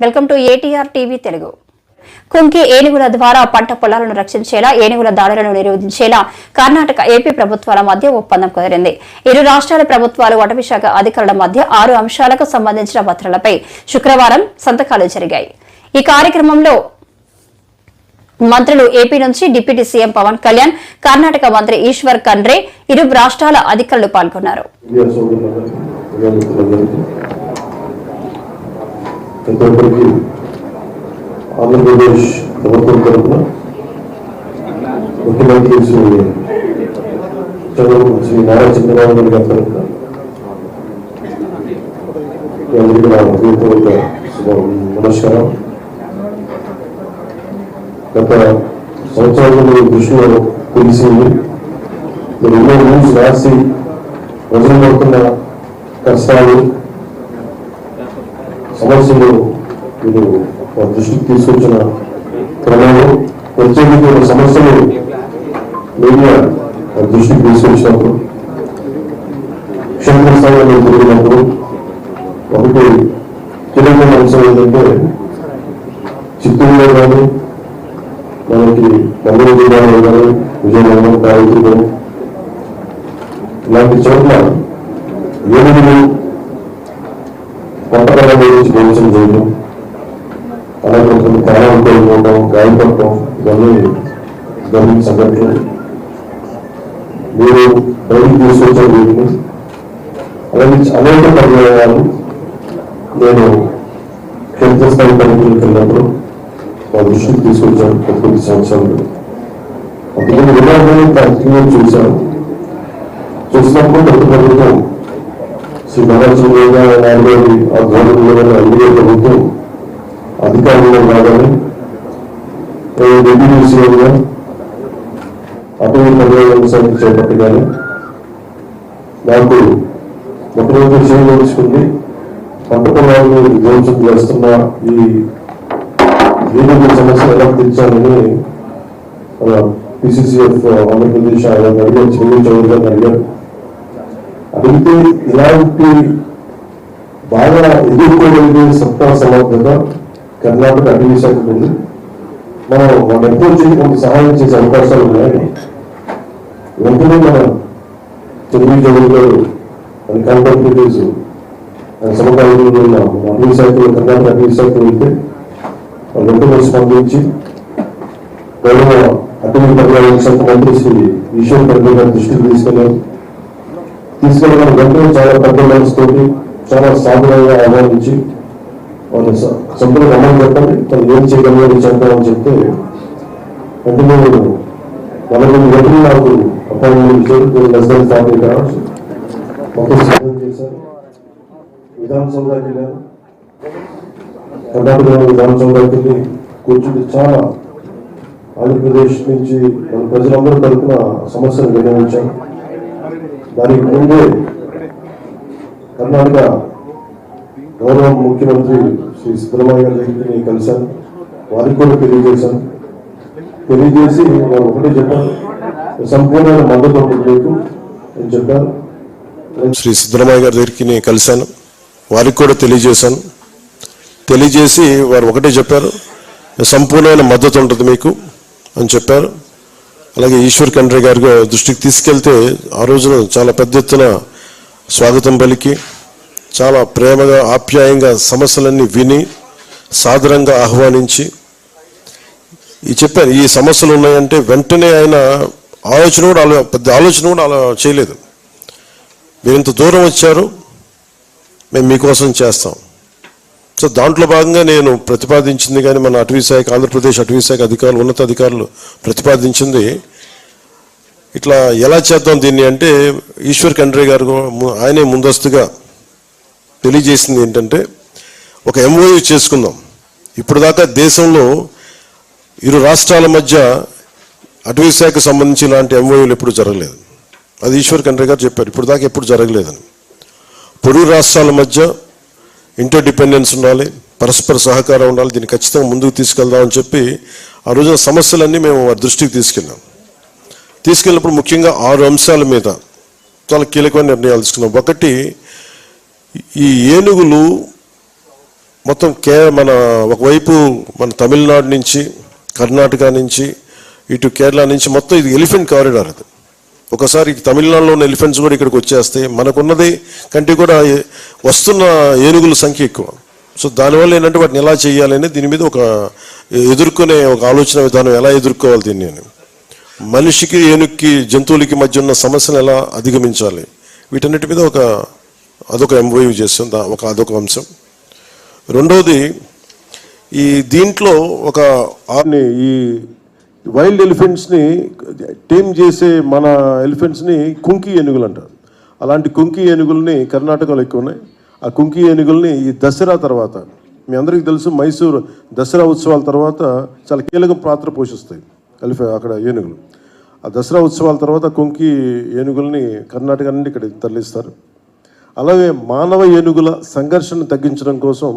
Welcome to ATR TV Telugu. Kumki ఏనుగుల ద్వారా పంట పొలాలను రక్షించేలా, ఏనుగుల దాడులను నిరోధించేలా కర్ణాటక, ఏపీ ప్రభుత్వాల మధ్య ఒప్పందం కుదిరింది. ఇరు రాష్ట్రాల ప్రభుత్వాలు, అటవీ శాఖ అధికారుల మధ్య 6 అంశాలకు సంబంధించిన పత్రాలపై శుక్రవారం సంతకాలు జరిగాయి. ఈ కార్యక్రమంలో మంత్రులు, ఏపీ నుంచి డిప్యూటీ సీఎం పవన్ కళ్యాణ్, కర్ణాటక మంత్రి ఈశ్వర్ ఖండ్రే, ఇరు రాష్ట్రాల అధికారులు పాల్గొన్నారు. ఆంధ్రప్రదేశ్ ప్రభుత్వం తరఫున ముఖ్యమంత్రి శ్రీ నారా చంద్రబాబు నాయుడు గారి తరఫున అందరికీ నా హృదయపూర్వక నమస్కారం. గత సంవత్సరాలు దృష్టిలో తెలిసింది, మీరు ఎన్నో న్యూస్ రాసి ప్రజలు పడుతున్న కష్టాలు, సమస్యలు మీరు దృష్టికి తీసుకొచ్చిన క్రమంలో ప్రత్యేకమైన సమస్యలు మీడియా దృష్టికి తీసుకొచ్చినప్పుడు, క్షేత్రస్థాయిలో తిరిగినప్పుడు ఒకటి కీలకమైన అంశం ఏంటంటే, చిత్తూరులో కానీ, మనకి నెల్లూరు జిల్లాలో కానీ, విజయనగరం, కాయతూరు ఇలాంటి చోట్ల ఏనుగులు పంటకాలం గురించి భోజనం చేయడం, అలాగే కొన్ని ప్రాణాలు కోల్పోవడం, గాయపడటం, ఇవన్నీ జరిగిన సంఘటనలు. మీరు బయటికి తీసుకొచ్చిన వీటిని అలాగే అనేక పర్యాయాలు నేను క్షేత్రస్థాయి పరీక్షలకు వెళ్ళినప్పుడు మా దృష్టికి తీసుకొచ్చాను. కొన్ని సంవత్సరాలు అందుకని విధానాన్ని ప్రాక్టికల్గా చూశాను. చూసినప్పుడు ప్రతి ప్రభుత్వం శ్రీ నారా చంద్రబాబు నాయుడు గారి ఆ గవర్నమెంట్ ఎన్డీఏ ప్రభుత్వం అధికారంలో రాగానే డిప్యూటీ సీఎంగా అటవీ పర్యావరణ శాఖ చేపట్టగానే నాకు ముఖ్యమంత్రి విషయం తీసుకుంది, పంట పొలాలను విధ్వంసం చేస్తున్న ఈ ఏనుగుల సమస్య ఎలా తీర్చాలని పిసిసిఎఫ్ ఆంధ్రప్రదేశ్ ఆయన అడిగారు, చెల్లి చౌదరి గారిని అడిగారు. అడిగితే ఇలాంటి బాగా ఎదుర్కోగలిగే సత్తా సమర్థత కర్ణాటక అటవీ శాఖ ఉంది. మనం మన అప్రోచ్ కొంత సహాయం చేసే అవకాశాలు ఉన్నాయి. వెంటనే మన చెల్లి చౌదరి గారు అది కాంట్రాక్టర్స్ సమకాలీన అటవీ శాఖలో, కర్ణాటక అటవీ శాఖ వెళ్తే వెంటనే స్పందించి గౌరవ అటవీ పర్యావరణ శాఖ మంత్రి శ్రీ ఈశ్వర్ ఖండ్రే గారి దృష్టికి తీసుకెళ్ళారు. తీసుకెళ్ళిన వెంటనే చాలా పెద్ద మనసుతోటి చాలా సాధనంగా ఆహ్వానించి వాళ్ళు సంపూర్ణ అమలు చెప్పండి, తను ఏం చేయగలిగారు చెప్పాలని చెప్తే వెంటనే నలభై గంటలు నాకు అపాయింట్మెంట్ ఇచ్చారు. లెస్ దాన్ 40 hours మొత్తం సిద్ధం చేశారు. విధానసౌధకి వెళ్ళారు. కర్ణాటక విధానసౌధకి వెళ్ళి కూర్చుంటే చాలా ఆంధ్రప్రదేశ్ నుంచి మన ప్రజలందరూ తరఫున సమస్యలు వినియోగించారు. దానికి ముందే కర్ణాటక గౌరవ ముఖ్యమంత్రి శ్రీ సిద్ధరామయ్య గారి దగ్గరికి కలిశాను. వారికి కూడా తెలియజేశాను. తెలియజేసి వారు ఒకటే చెప్పారు, సంపూర్ణ మద్దతు మీకు అని చెప్పారు. శ్రీ సిద్ధరామయ్య గారి దగ్గరికి కలిశాను, వారికి కూడా తెలియజేశాను. తెలియజేసి వారు ఒకటే చెప్పారు, సంపూర్ణమైన మద్దతు ఉంటుంది మీకు అని చెప్పారు. అలాగే ఈశ్వర్ ఖండ్రే గారి దృష్టికి తీసుకెళ్తే ఆ రోజున చాలా పెద్ద ఎత్తున స్వాగతం పలికి, చాలా ప్రేమగా, ఆప్యాయంగా సమస్యలన్నీ విని, సాదరంగా ఆహ్వానించి చెప్పారు. ఈ సమస్యలు ఉన్నాయంటే వెంటనే ఆయన పెద్ద ఆలోచన కూడా అలా చేయలేదు. మీరు ఇంత దూరం వచ్చారు, మేము మీకోసం చేస్తాం. సో దాంట్లో భాగంగా నేను ప్రతిపాదించింది, కానీ మన అటవీ శాఖ, ఆంధ్రప్రదేశ్ అటవీ శాఖ అధికారులు, ఉన్నత అధికారులు ప్రతిపాదించింది ఇట్లా ఎలా చేద్దాం దీన్ని అంటే, ఈశ్వర్ ఖండ్రే గారు ఆయనే ముందస్తుగా తెలియజేసింది ఏంటంటే, ఒక ఎంఓయూ చేసుకుందాం. ఇప్పుడు దాకా దేశంలో ఇరు రాష్ట్రాల మధ్య అటవీ శాఖకు సంబంధించి ఇలాంటి ఎంఓయూలు ఎప్పుడు జరగలేదు. అది ఈశ్వర్ ఖండ్రే గారు చెప్పారు, ఇప్పుడు దాకా ఎప్పుడు జరగలేదని. పొరుగు రాష్ట్రాల మధ్య ఇంటర్ డిపెండెన్స్ ఉండాలి, పరస్పర సహకారం ఉండాలి, దీన్ని ఖచ్చితంగా ముందుకు తీసుకెళ్దామని చెప్పి ఆ రోజున సమస్యలన్నీ మేము వారి దృష్టికి తీసుకెళ్ళాం. తీసుకెళ్ళినప్పుడు ముఖ్యంగా 6 అంశాల మీద చాలా కీలకమైన నిర్ణయాలు తీసుకున్నాం. ఒకటి, ఈ ఏనుగులు మొత్తం మన ఒకవైపు మన తమిళనాడు నుంచి కర్ణాటక నుంచి ఇటు కేరళ నుంచి మొత్తం ఇది ఎలిఫెంట్ కారిడార్. అది ఒకసారి తమిళనాడులో ఉన్న ఎలిఫెంట్స్ కూడా ఇక్కడికి వచ్చేస్తాయి. మనకున్నది కంటే కూడా వస్తున్న ఏనుగుల సంఖ్య ఎక్కువ. సో దానివల్ల ఏంటంటే వాటిని ఎలా చేయాలని దీని మీద ఒక ఎదుర్కొనే ఒక ఆలోచన విధానం, ఎలా ఎదుర్కోవాలి దీన్ని అని, మనిషికి ఏనుగుకి జంతువులకి మధ్య ఉన్న సమస్యను ఎలా అధిగమించాలి, వీటన్నిటి మీద అదొక ఎంఓయూ చేస్తాం. అదొక అంశం. రెండవది, ఈ దీంట్లో ఈ వైల్డ్ ఎలిఫెంట్స్ని టేమ్ చేసే మన ఎలిఫెంట్స్ని కుంకి ఏనుగులు అంటారు. అలాంటి కుంకి ఏనుగుల్ని కర్ణాటకలో ఎక్కువ ఉన్నాయి. ఆ కుంకి ఏనుగుల్ని ఈ దసరా తర్వాత, మీ అందరికీ తెలుసు మైసూరు దసరా ఉత్సవాల తర్వాత చాలా కీలక పాత్ర పోషిస్తాయి అక్కడ ఏనుగులు. ఆ దసరా ఉత్సవాల తర్వాత కుంకి ఏనుగుల్ని కర్ణాటక నుండి ఇక్కడ తరలిస్తారు. అలాగే మానవ ఏనుగుల సంఘర్షణ తగ్గించడం కోసం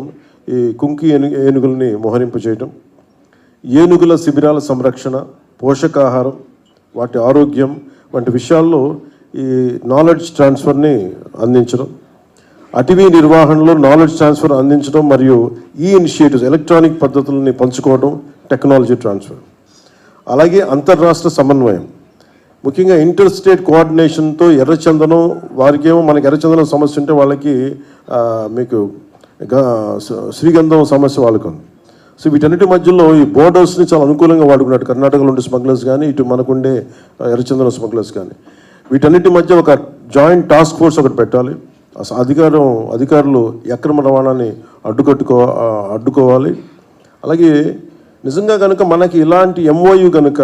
ఈ కుంకి ఏనుగుల్ని మోహరింపు చేయటం, ఏనుగుల శిబిరాల సంరక్షణ, పోషకాహారం, వాటి ఆరోగ్యం వంటి విషయాల్లో ఈ నాలెడ్జ్ ట్రాన్స్ఫర్ని అందించడం, అటవీ నిర్వహణలో నాలెడ్జ్ ట్రాన్స్ఫర్ అందించడం మరియు ఈ ఇనిషియేటివ్స్ ఎలక్ట్రానిక్ పద్ధతులని పంచుకోవడం, టెక్నాలజీ ట్రాన్స్ఫర్. అలాగే అంతర్రాష్ట్ర సమన్వయం, ముఖ్యంగా ఇంటర్ స్టేట్ కోఆర్డినేషన్తో ఎర్రచందనం, వారికేమో మనకి ఎర్రచందనం సమస్య ఉంటే వాళ్ళకి మీకు శ్రీగంధం సమస్య వాళ్ళకు ఉంది. సో వీటన్నిటి మధ్యలో ఈ బోర్డర్స్ని చాలా అనుకూలంగా వాడుకున్నట్టు కర్ణాటకలో ఉండే స్మగ్లర్స్ కానీ, ఇటు మనకుండే ఎర్రచందనం స్మగ్లర్స్ కానీ, వీటన్నిటి మధ్య ఒక జాయింట్ టాస్క్ ఫోర్స్ ఒకటి పెట్టాలి. అధికారులు అక్రమ రవాణాని అడ్డుకోవాలి. అలాగే నిజంగా కనుక మనకి ఇలాంటి ఎంఓయూ కనుక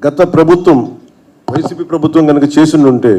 గత ప్రభుత్వం వైసీపీ ప్రభుత్వం కనుక చేసి ఉంటే